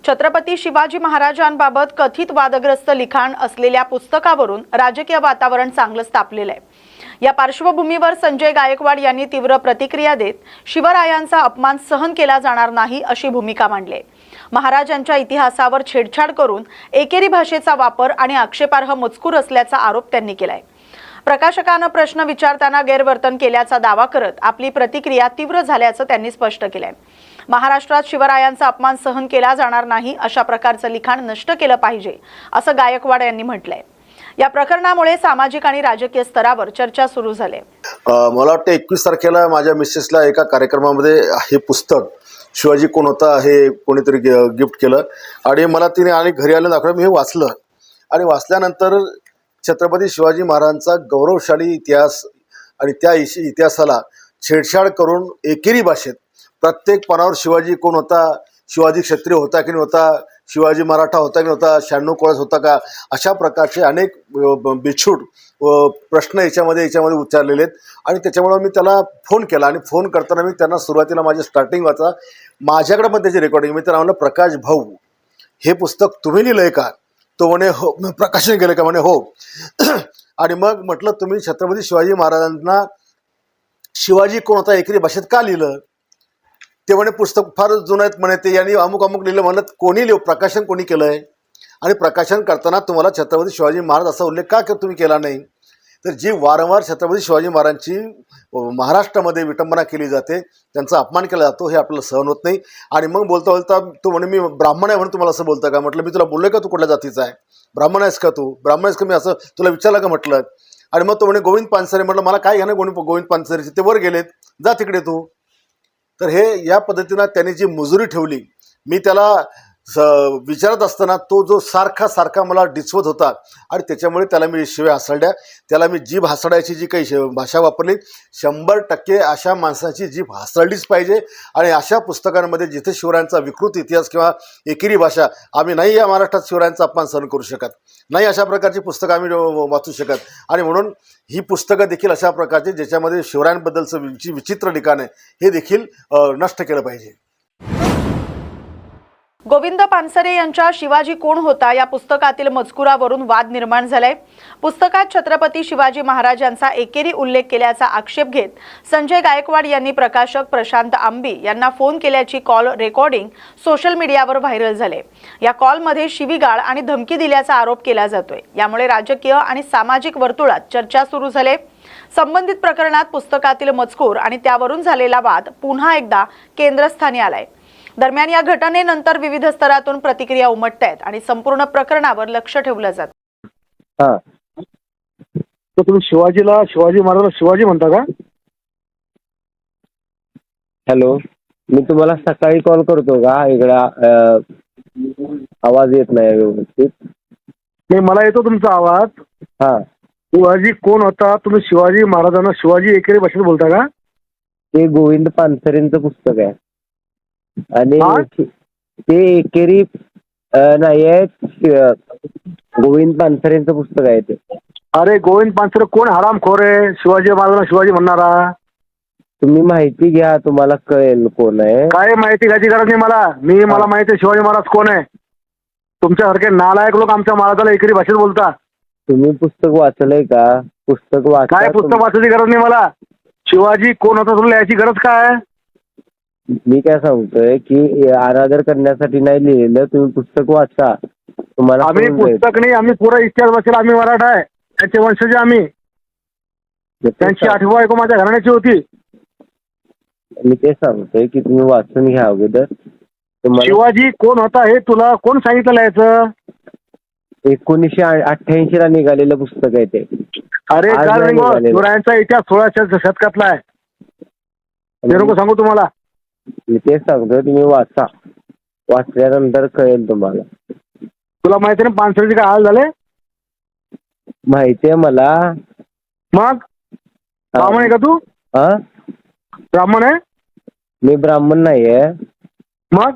छत्रपती शिवाजी महाराजांबाबत कथित वादग्रस्त लिखाण असलेल्या पुस्तकावरून राजकीय वातावरण चांगलंच तापलेलं आहे। या पार्श्वभूमीवर संजय गायकवाड यांनी तीव्र प्रतिक्रिया देत शिवरायांचा अपमान सहन केला जाणार नाही अशी भूमिका मांडली आहे। महाराजांच्या इतिहासावर छेडछाड करून एकेरी भाषेचा वापर आणि आक्षेपार्ह मजकूर असल्याचा आरोप त्यांनी केलाय। प्रकाशकानं प्रश्न विचारताना गैरवर्तन केल्याचा दावा करत आपली प्रतिक्रिया तीव्र झाल्याचं त्यांनी स्पष्ट केलंय। महाराष्ट्रात शिवरायांचा अपमान सहन केला जाणार नाही अशा प्रकारचं लिखाण नष्ट केलं पाहिजे असं गायकवाड यांनी म्हटलंय। या प्रकरणामुळे सामाजिक आणि राजकीय स्तरावर चर्चा सुरू झाली। मला वाटतं 21 तारखेला माझ्या मिसेसला एका कार्यक्रमामध्ये हे पुस्तक शिवाजी कोण होता हे कोणीतरी गिफ्ट केलं आणि मला तिने आणि घरी आलं दाखवलं। मी हे वाचलं आणि वाचल्यानंतर छत्रपती शिवाजी महाराजांचा गौरवशाली इतिहास आणि त्या इतिहासाला छेडछाड करून एकेरी भाषेत प्रत्येक पानावर शिवाजी कोण होता, शिवाजी क्षत्रिय होता की नव्हता, शिवाजी मराठा होता की नव्हता, 96 कोळस होता का, अशा प्रकारचे अनेक बेछूट प्रश्न याच्यामध्ये उच्चारलेले आहेत। आणि त्याच्यामुळे मी त्याला फोन केला आणि फोन करताना मी त्यांना सुरुवातीला माझे स्टार्टिंग वाचा माझ्याकडे पण त्याची रेकॉर्डिंग मी त्यांना म्हणलं, प्रकाश भाऊ हे पुस्तक तुम्ही लिहिलंय का? तो म्हणे हो. प्रकाशन केलं का? म्हणे हो। आणि मग म्हटलं तुम्ही छत्रपती शिवाजी महाराजांना शिवाजी कोण होता एकेरी भाषेत का लिहिलं? ते म्हणे पुस्तक फार जुनं आहेत म्हणे, ते यांनी अमुक अमुक लिहिलं। म्हणलं कोणी प्रकाशन कोणी केलंय? आणि प्रकाशन करताना तुम्हाला छत्रपती शिवाजी महाराज असा उल्लेख का तुम्ही केला नाही? तर जी वारंवार छत्रपती शिवाजी महाराजांची महाराष्ट्रामध्ये विटंबना केली जाते, त्यांचा अपमान केला जातो, हे आपल्याला सहन होत नाही। आणि मग बोलता बोलता तो म्हणे मी ब्राह्मण आहे म्हणून तुम्हाला असं बोलतं का? म्हटलं मी तुला बोललोय का तू कुठल्या जातीचा आहे? ब्राह्मण आहेस का तू? ब्राह्मण आहेस का मी असं तुला विचारलं का म्हटलं? आणि मग तो म्हणे गोविंद पानसरे। म्हटलं मला काय घेणं गोविंद पानसरेची, ते वर गेलेत, जा तिकडे तू। तर हे या पद्धतीनं त्यांनी जी मुजुरी ठेवली, मी त्याला विचारत असताना तो जो सारखा मला डिचवत होता आणि त्याच्यामुळे त्याला मी शिव्या हासडल्या, त्याला मी जीभ हासडायची जी काही भाषा वापरली, 100% अशा माणसाची जीभ हासडलीच पाहिजे। आणि अशा पुस्तकांमध्ये जिथे शिवरायांचा विकृत इतिहास किंवा एकेरी भाषा, आम्ही नाही या महाराष्ट्रात शिवरायांचा अपमान सहन करू शकत नाही, अशा प्रकारची पुस्तकं आम्ही वाचू शकत। आणि म्हणून ही पुस्तकं देखील अशा प्रकारची ज्याच्यामध्ये शिवरायांबद्दलचं विचित्र लिखाण आहे हे देखील नष्ट केलं पाहिजे। गोविंद पानसरे यांच्या शिवाजी कोण होता या पुस्तकातील मजकुरावरून वाद निर्माण झालाय। पुस्तकात छत्रपती शिवाजी महाराजांचा एकेरी उल्लेख केल्याचा आक्षेप घेत संजय गायकवाड यांनी प्रकाशक प्रशांत आंबी यांना फोन केल्याची कॉल रेकॉर्डिंग सोशल मीडियावर व्हायरल झाले। या कॉलमध्ये शिवीगाळ आणि धमकी दिल्याचा आरोप केला जातोय। यामुळे राजकीय आणि सामाजिक वर्तुळात चर्चा सुरू झाली। संबंधित प्रकरणात पुस्तकातील मजकूर आणि त्यावरून झालेला वाद पुन्हा एकदा केंद्रस्थानी आलाय। दरम्यान या घटनेनंतर विविध स्तरातून प्रतिक्रिया उमटतायत आणि संपूर्ण प्रकरणावर लक्ष ठेवलं जातं। हां, तर तुम्ही शिवाजी महाराजांना शिवाजी म्हणता का? हॅलो, मी तुम्हाला सकाळी कॉल करतो का? इकडे आवाज येत नाही व्यवस्थित। नाही, मला येतो तुमचा आवाज। हां, शिवाजी कोण होता? तुम्ही शिवाजी महाराजांना शिवाजी एकेरी भाषेत बोलता का? ते गोविंद पानसरेंचं पुस्तक आहे आणि ते एकेरी नाही आहे, गोविंद पानसरेंचं पुस्तक आहे ते। अरे गोविंद पानसरे कोण हरामखोर आहे? शिवाजी महाराजांना शिवाजी म्हणणारा? तुम्ही माहिती घ्या, तुम्हाला कळेल कोण आहे। काय माहिती घ्यायची गरज नाही मला मला माहिती आहे शिवाजी महाराज कोण आहे। तुमच्यासारखे नालायक लोक आमच्या महाराजाला एकेरी भाषेत बोलता। तुम्ही पुस्तक वाचलंय का? पुस्तक वाचा। काय पुस्तक वाचायची गरज नाही मला। शिवाजी कोण होता तुला याची गरज काय? मी काय सांगतोय की अनादर करण्यासाठी नाही लिहिलेलं, तुम्ही पुस्तक वाचा, तुम्हाला। आम्ही पुस्तक नाही, आम्ही पुरा इतिहास वाचेल। आम्ही मराठा आहे, त्याचे वंशज आम्ही। त्यांची 8वी बायको माझ्या घराण्याची होती। मी ते सांगतोय की तुम्ही वाचून घ्या अगोदर। शिवाजी कोण होता हे तुला कोण सांगितलं याचं? 1988 ला निघालेलं पुस्तक आहे ते। अरे काल शिवरायांचा इतिहास 16व्या शतकातला आहे, ते नको सांगू तुम्हाला। मी तेच सांगतोय, तुम्ही वाचा, वाचल्यानंतर कळेल तुम्हाला। तुला माहिती ना पानसरेचे काय हाल झाले? माहितीये मला। मग ब्राह्मण आहे का तू? हा, ब्राह्मण आहे? मी ब्राह्मण नाहीये। मग